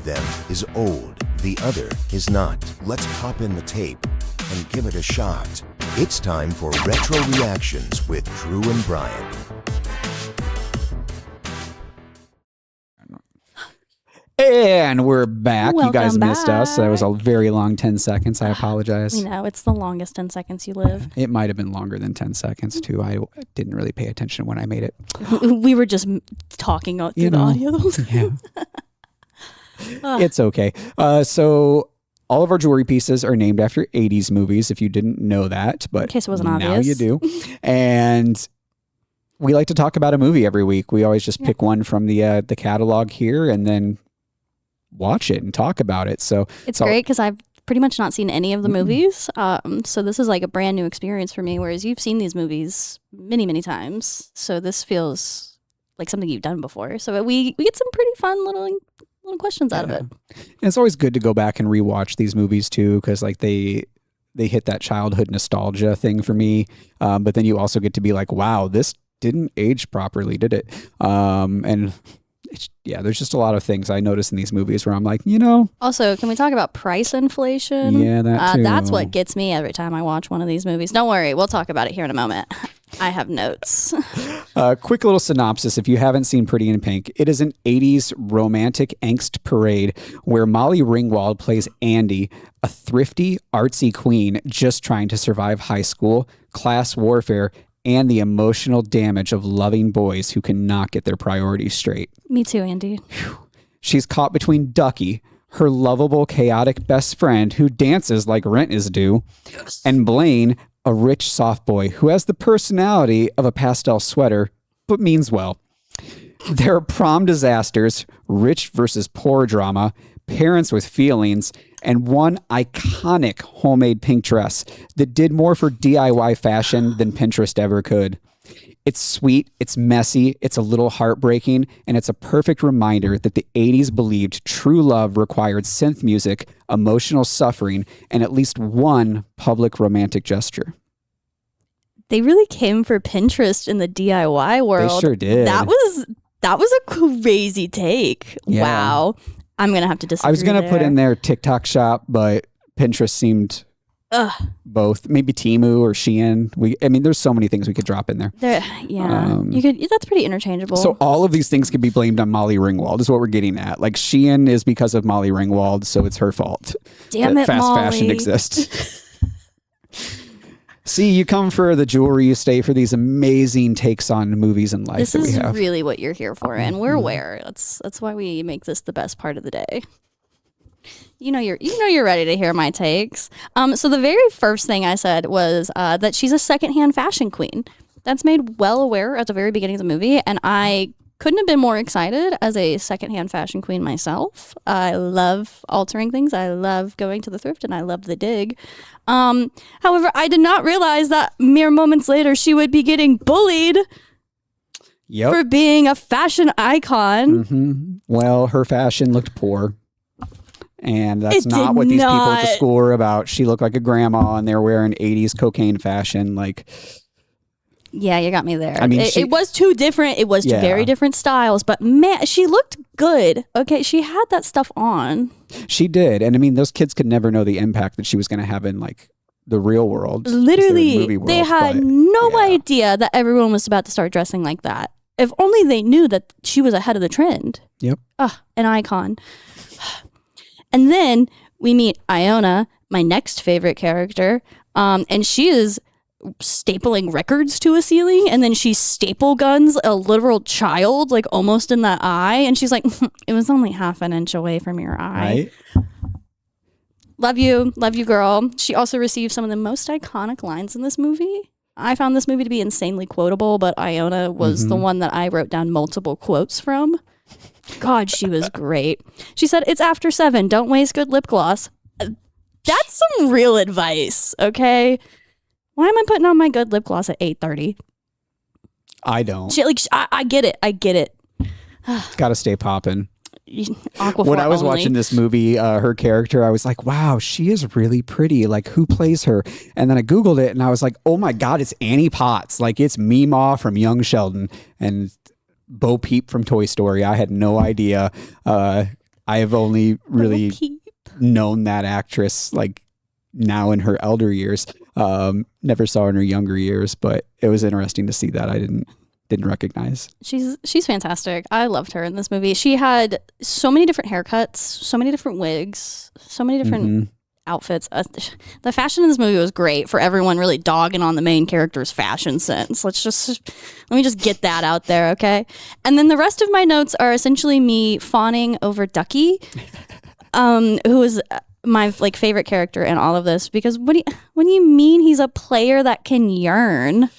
them is old, the other is not. Let's pop in the tape and give it a shot. It's time for Retro Reactions with Drew and Bryan. And we're back. Welcome you guys missed us. That back. was a very long 10 seconds. I apologize. We know, it's the longest 10 seconds you live. It might have been longer than 10 seconds, too. I didn't really pay attention when I made it. We were just talking out through the audio. Yeah. It's okay. So all of our jewelry pieces are named after 80s movies, if you didn't know that. But in case it wasn't now obvious. you do. And we like to talk about a movie every week. We always just pick one from the catalog here and then watch it and talk about it. So it's great because I've pretty much not seen any of the movies. So this is like a brand new experience for me, whereas you've seen these movies many, many times. So this feels like something you've done before. So we get some pretty fun little questions out of it. And it's always good to go back and rewatch these movies too, because like they hit that childhood nostalgia thing for me. But then you also get to be like, wow, this didn't age properly, did it? And there's just a lot of things I notice in these movies where I'm like, Also, can we talk about price inflation? Yeah, that too. That's what gets me every time I watch one of these movies. Don't worry, we'll talk about it here in a moment. I have notes. Quick little synopsis if you haven't seen Pretty in Pink. It is an 80s romantic angst parade where Molly Ringwald plays Andie, a thrifty, artsy queen just trying to survive high school, class warfare, and the emotional damage of loving boys who cannot get their priorities straight. Me too, Andie. She's caught between Duckie, her lovable, chaotic best friend who dances like rent is due, and Blaine, a rich soft boy who has the personality of a pastel sweater, but means well. There are prom disasters, rich versus poor drama, parents with feelings, and one iconic homemade pink dress that did more for DIY fashion than Pinterest ever could. It's sweet, it's messy, it's a little heartbreaking, and it's a perfect reminder that the 80s believed true love required synth music, emotional suffering, and at least one public romantic gesture. They really came for Pinterest in the DIY world. They sure did. That was a crazy take. Yeah. Wow. I'm going to have to disagree. I was going to put in there TikTok shop, but Pinterest seemed both. Maybe Temu or Shein. There's so many things we could drop in there. You could. That's pretty interchangeable. So all of these things could be blamed on Molly Ringwald is what we're getting at. Like Shein is because of Molly Ringwald, so it's her fault. Damn it, fast Molly. Fashion exists. See, you come for the jewelry, you stay for these amazing takes on movies and life that we have. This is really what you're here for, and we're aware. That's why we make this the best part of the day. You're ready to hear my takes. So the very first thing I said was that she's a secondhand fashion queen. That's made well aware at the very beginning of the movie, and I couldn't have been more excited as a secondhand fashion queen myself. I love altering things. I love going to the thrift, and I love the dig. However, I did not realize that mere moments later she would be getting bullied for being a fashion icon. Mm-hmm. Well, her fashion looked poor. And that's not what these people at the school were about. She looked like a grandma and they were wearing 80s cocaine fashion. Yeah, you got me there. It was too different. It was two very different styles, but man, she looked good. Okay, she had that stuff on. She did. And those kids could never know the impact that she was going to have in the real world. Literally, movie world, they had no idea that everyone was about to start dressing like that. If only they knew that she was ahead of the trend. Yep. An icon. And then we meet Iona, my next favorite character, and she is stapling records to a ceiling, and then she staple guns a literal child almost in the eye, and she's like, it was only half an inch away from your eye. Right? Love you girl. She also received some of the most iconic lines in this movie. I found this movie to be insanely quotable, but Iona was the one that I wrote down multiple quotes from. God, she was great. She said, "It's after 7. Don't waste good lip gloss." That's some real advice, okay? Why am I putting on my good lip gloss at 8:30? I don't. I get it. I get it. Got to stay popping. When I was watching this movie, her character, I was like, wow, she is really pretty. Who plays her? And then I Googled it and I was like, oh my God, it's Annie Potts. It's Meemaw from Young Sheldon and Bo Peep from Toy Story. I had no idea. I have only really Peep. known that actress like now in her elder years. Never saw her in her younger years, but it was interesting to see that. I didn't recognize. She's fantastic. I loved her in this movie. She had so many different haircuts, so many different wigs, so many different outfits. The fashion in this movie was great for everyone really dogging on the main character's fashion sense. Let me just get that out there, okay? And then the rest of my notes are essentially me fawning over Duckie, who is my like favorite character in all of this, because what do you mean he's a player that can yearn?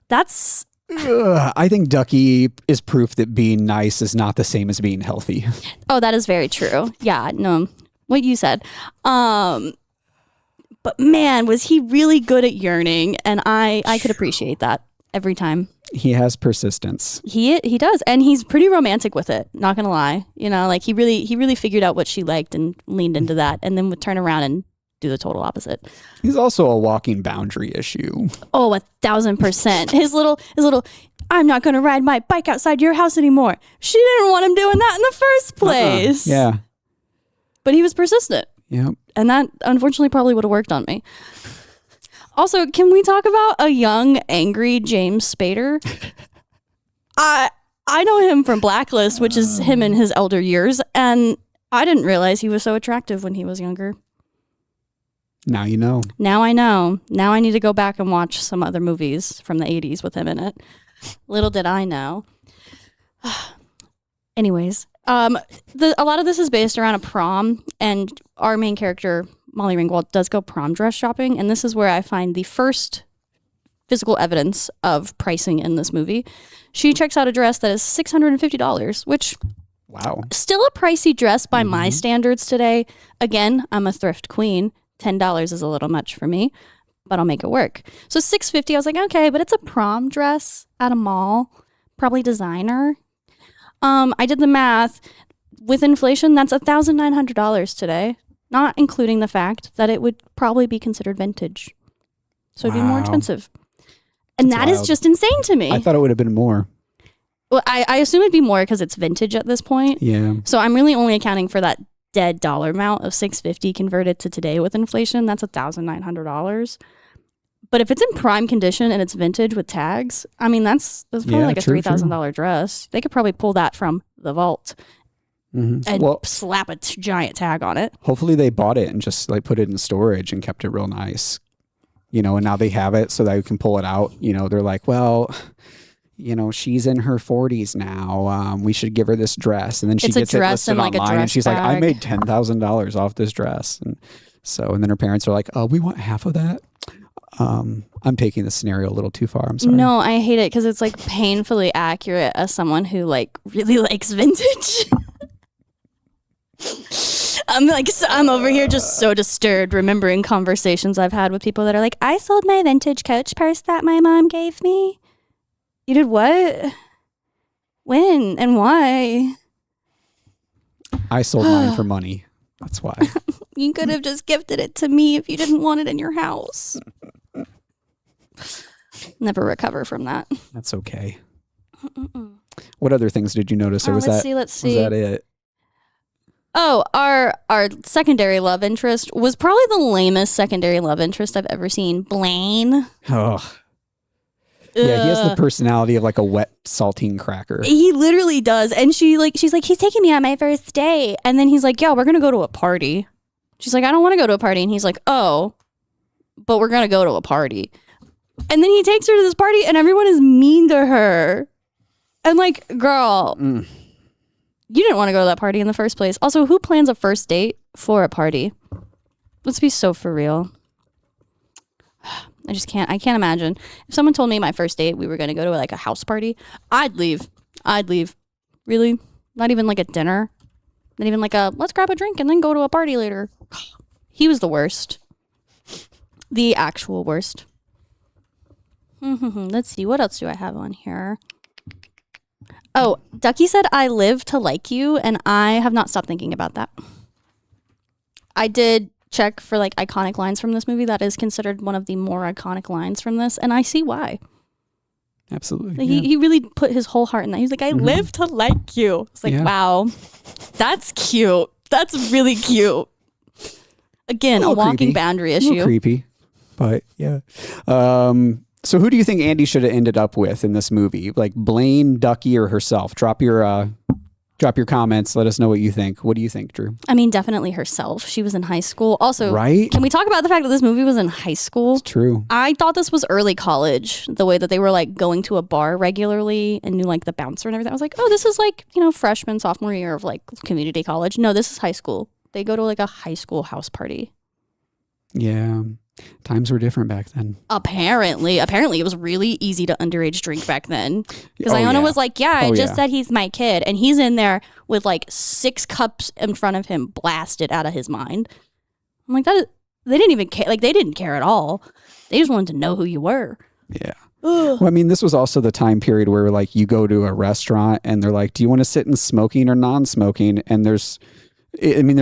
That's I think Duckie is proof that being nice is not the same as being healthy. Oh, that is very true. Yeah, no, what you said. But man, was he really good at yearning, and I could appreciate that every time. He has persistence. He does, and he's pretty romantic with it. Not gonna lie, like he really figured out what she liked and leaned into that, and then would turn around and do the total opposite. He's also a walking boundary issue. Oh, 1,000%. His little, I'm not going to ride my bike outside your house anymore. She didn't want him doing that in the first place. Yeah. But he was persistent. Yep. And that unfortunately probably would have worked on me. Also, can we talk about a young, angry James Spader? I know him from Blacklist, which is him in his elder years, and I didn't realize he was so attractive when he was younger. Now you know. Now I know. Now I need to go back and watch some other movies from the 80s with him in it. Little did I know. Anyways, a lot of this is based around a prom, and our main character, Molly Ringwald, does go prom dress shopping, and this is where I find the first physical evidence of pricing in this movie. She checks out a dress that is $650, which... Wow. Still a pricey dress by my standards today. Again, I'm a thrift queen. $10 is a little much for me, but I'll make it work. So $650, I was like, okay, but it's a prom dress at a mall, probably designer. I did the math. With inflation, that's $1,900 today, not including the fact that it would probably be considered vintage. So it'd be more expensive. And That's that is wild. just insane to me. I thought it would have been more. Well, I assume it'd be more because it's vintage at this point. Yeah. So I'm really only accounting for that dead dollar amount of $650 converted to today with inflation. That's $1,900. But if it's in prime condition and it's vintage with tags, I mean that's probably like a $3,000 dress. They could probably pull that from the vault and slap a giant tag on it. Hopefully they bought it and just like put it in storage and kept it real nice. And now they have it so that you can pull it out. They're like, well, she's in her 40s now. We should give her this dress. And then she gets it listed online and she's like, I made $10,000 off this dress. And then her parents are like, oh, we want half of that. I'm taking the scenario a little too far. I'm sorry. No, I hate it because it's like painfully accurate as someone who like really likes vintage. I'm over here just so disturbed remembering conversations I've had with people that are like, I sold my vintage Coach purse that my mom gave me. You did what? When and why? I sold mine for money. That's why. You could have just gifted it to me if you didn't want it in your house. Never recover from that. That's okay. What other things did you notice? Or was let's that see. Was that it? Oh, our secondary love interest was probably the lamest secondary love interest I've ever seen. Blaine. Oh. Yeah, he has the personality of like a wet saltine cracker. He literally does. And she's like, he's taking me on my first date. And then he's like, yeah, we're going to go to a party. She's like, I don't want to go to a party. And he's like, oh, but we're going to go to a party. And then he takes her to this party and everyone is mean to her. And like, girl, you didn't want to go to that party in the first place. Also, who plans a first date for a party? Let's be so for real. I can't imagine. If someone told me my first date, we were going to go to like a house party, I'd leave. Really? Not even like a dinner? Not even like a, let's grab a drink and then go to a party later. He was the worst. The actual worst. Let's see. What else do I have on here? Oh, Duckie said, I live to like you. And I have not stopped thinking about that. I did check for like iconic lines from this movie. That is considered one of the more iconic lines from this, and I see why. Absolutely. Like, yeah. he really put his whole heart in that. He was like, I live to like you. It's like, wow, that's cute. That's really cute. Again, a walking creepy. boundary A little issue. creepy, but yeah. So who do you think Andie should have ended up with in this movie? Like Blaine, Duckie, or herself? Drop your comments. Let us know what you think. What do you think, Drew? I mean, definitely herself. She was in high school. Also, Right? Can we talk about the fact that this movie was in high school? It's true. I thought this was early college, the way that they were like going to a bar regularly and knew like the bouncer and everything. I was like, oh, this is like, freshman, sophomore year of like community college. No, this is high school. They go to like a high school house party. Yeah. Times were different back then. Apparently it was really easy to underage drink back then. Because Iona was like, I just said he's my kid. And he's in there with like 6 cups in front of him blasted out of his mind. I'm like, they didn't even care. Like, they didn't care at all. They just wanted to know who you were. Yeah. Well, I mean, this was also the time period where like you go to a restaurant and they're like, do you want to sit in smoking or non-smoking? And they're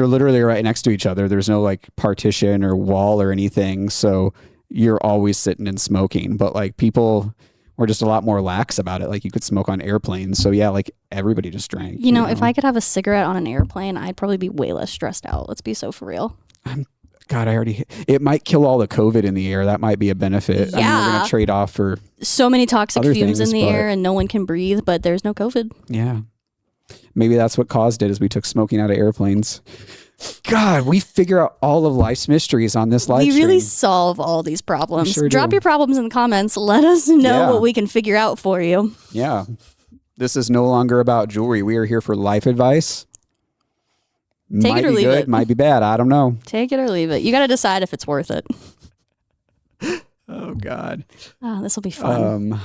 literally right next to each other. There's no like partition or wall or anything. So you're always sitting and smoking. But like people were just a lot more lax about it. Like you could smoke on airplanes. So yeah, like everybody just drank. You know, if I could have a cigarette on an airplane, I'd probably be way less stressed out. Let's be so for real. God, it might kill all the COVID in the air. That might be a benefit. Yeah. I mean, we're going to trade off for so many toxic other fumes things, in the but- air and no one can breathe, but there's no COVID. Yeah. Maybe that's what caused it, is we took smoking out of airplanes. God, we figure out all of life's mysteries on this live We stream. really solve all these problems. We sure Drop do. your problems in the comments. Let us know Yeah. what we can figure out for you. Yeah. This is no longer about jewelry. We are here for life advice. Take might it or be leave good, it. might be bad. I don't know. Take it or leave it. You got to decide if it's worth it. Oh, God. Oh, this will be fun.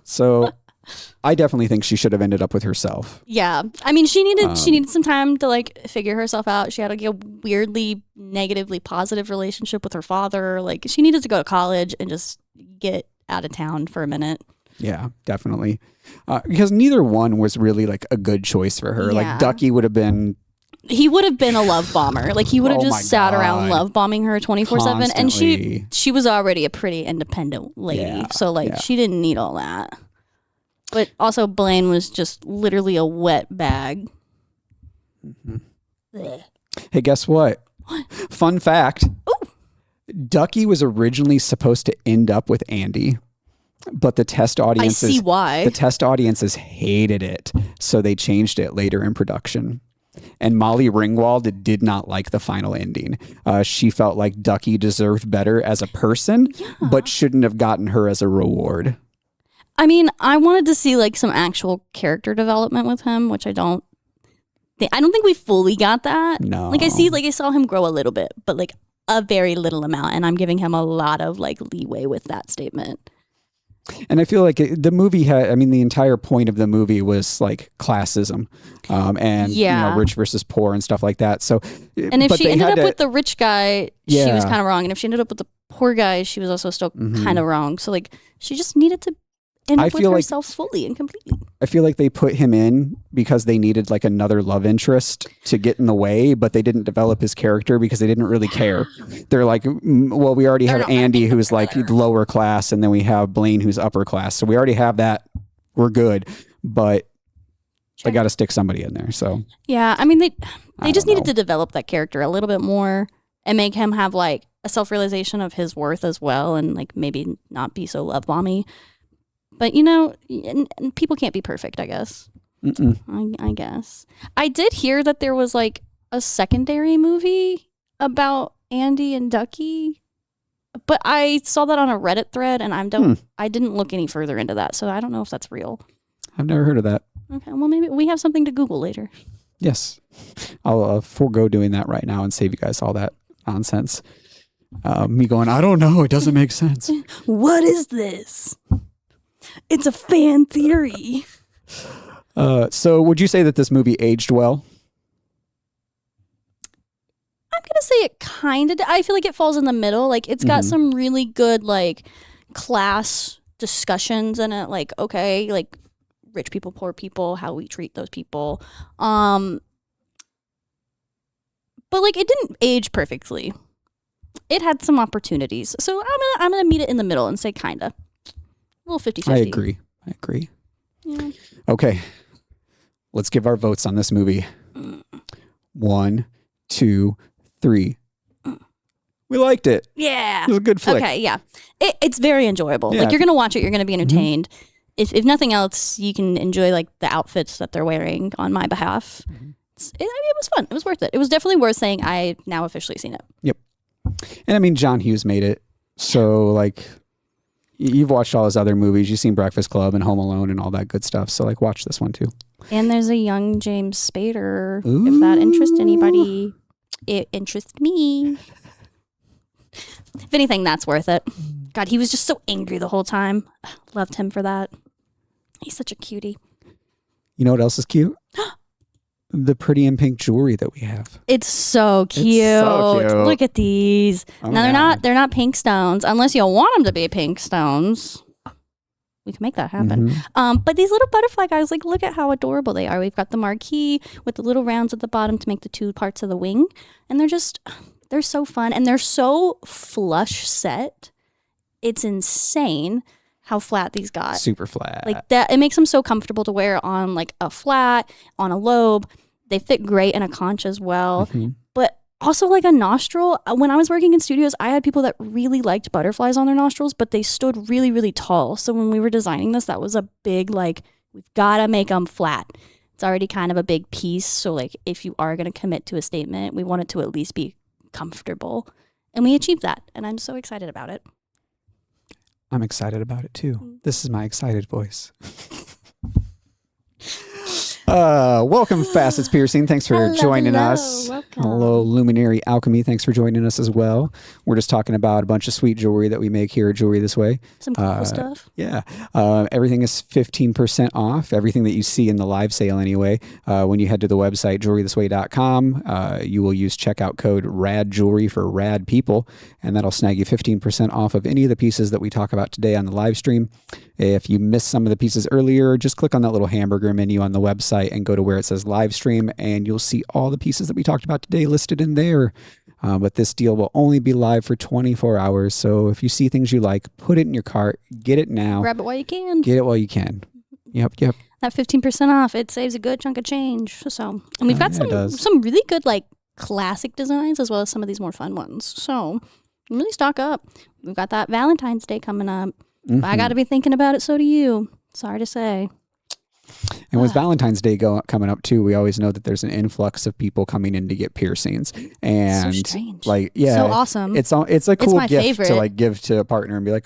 So I definitely think she should have ended up with herself. Yeah. I mean, she needed some time to like figure herself out. She had like a weirdly negatively positive relationship with her father. Like she needed to go to college and just get out of town for a minute. Yeah, definitely. Because neither one was really like a good choice for her. Yeah. Like Duckie would have been. He would have been a love bomber. Like he would have Oh my just sat around God. love bombing her 24/7. And Constantly. she was already a pretty independent lady. Yeah, So like yeah. she didn't need all that. But also Blaine was just literally a wet bag. Blech. Hey, guess what? Fun fact. Duckie was originally supposed to end up with Andie, but the test I audiences. see why. The test audiences hated it, so they changed it later in production. And Molly Ringwald did not like the final ending. She felt like Duckie deserved better as a person, but shouldn't have gotten her as a reward. I mean, I wanted to see like some actual character development with him, which I don't think we fully got that. No. Like I saw him grow a little bit, but like a very little amount, and I'm giving him a lot of like leeway with that statement. And I feel like the movie the entire point of the movie was like classism, and rich versus poor and stuff like that. So, And if but she they ended had up to- with the rich guy, she was Yeah. kind of wrong. And if she ended up with the poor guy, she was also still kind of wrong. So like she just needed to end I up with feel like- herself fully and completely. I feel like they put him in because they needed like another love interest to get in the way, but they didn't develop his character because they didn't really care. They're like, well, we already have Andie who's like lower class, and then we have Blaine who's upper class. So we already have that. We're good, but they got to stick somebody in there. So Yeah, I mean they just don't needed know. to develop that character a little bit more and make him have like a self-realization of his worth as well, and like maybe not be so love bomby. But and people can't be perfect, I guess. I guess. I did hear that there was like a secondary movie about Andie and Duckie, but I saw that on a Reddit thread, and I didn't look any further into that, so I don't know if that's real. I've never heard of that. Okay, well maybe we have something to Google later. Yes, I'll forego doing that right now and save you guys all that nonsense. Me going, I don't know. It doesn't make sense. What is this? It's a fan theory. So would you say that this movie aged well? I'm gonna say it kind of. I feel like it falls in the middle. Like it's got some really good like class discussions in it. Like okay, like rich people, poor people, how we treat those people. But like it didn't age perfectly. It had some opportunities, so I'm gonna meet it in the middle and say kinda. little 50-50. I agree. Yeah. Okay. Let's give our votes on this movie. 1, 2, 3. We liked it. Yeah. It was a good flick. Okay, yeah. It's very enjoyable. Yeah. Like, you're going to watch it, you're going to be entertained. If nothing else, you can enjoy like the outfits that they're wearing on my behalf. It was fun. It was worth it. It was definitely worth saying I now officially seen it. Yep. And I mean, John Hughes made it. So like, you've watched all his other movies. You've seen Breakfast Club and Home Alone and all that good stuff. So like, watch this one too. And there's a young James Spader. If that interests anybody, it interests me. If anything, that's worth it. God, he was just so angry the whole time. Loved him for that. He's such a cutie. You know what else is cute? The pretty and pink jewelry that we have. It's so cute. Look at these. Now they're not pink stones unless you want them to be pink stones. We can make that happen. But these little butterfly guys, like, look at how adorable they are. We've got the marquee with the little rounds at the bottom to make the two parts of the wing. And they're so fun. And they're so flush set. It's insane how flat these got. Super flat. Like that, it makes them so comfortable to wear on like a flat, on a lobe. They fit great in a conch as well. But also like a nostril. When I was working in studios, I had people that really liked butterflies on their nostrils, but they stood really, really tall. So when we were designing this, that was a big, like, we've got to make them flat. It's already kind of a big piece. So like, if you are going to commit to a statement, we want it to at least be comfortable. And we achieved that. And I'm so excited about it. I'm excited about it too. This is my excited voice. Welcome, Facets Piercing. Thanks for joining us. Welcome. Hello, Luminary Alchemy. Thanks for joining us as well. We're just talking about a bunch of sweet jewelry that we make here at Jewelry This Way. Some cool stuff. Yeah. Everything is 15% off. Everything that you see in the live sale anyway. When you head to the website, jewelrythisway.com, you will use checkout code RADJEWELRY for RAD people, and that'll snag you 15% off of any of the pieces that we talk about today on the live stream. If you missed some of the pieces earlier, just click on that little hamburger menu on the website and go to where it says live stream, and you'll see all the pieces that we talked about today listed in there. But this deal will only be live for 24 hours. So if you see things you like, put it in your cart, get it now. Grab it while you can. Get it while you can. Yep. That 15% off, it saves a good chunk of change. So, and we've got some really good like classic designs as well as some of these more fun ones. So really stock up. We've got that Valentine's Day coming up. I got to be thinking about it. So do you. Sorry to say. And with Valentine's Day coming up too, we always know that there's an influx of people coming in to get piercings, and so strange. like, yeah, so awesome. It's a cool gift favorite. to like give to a partner and be like,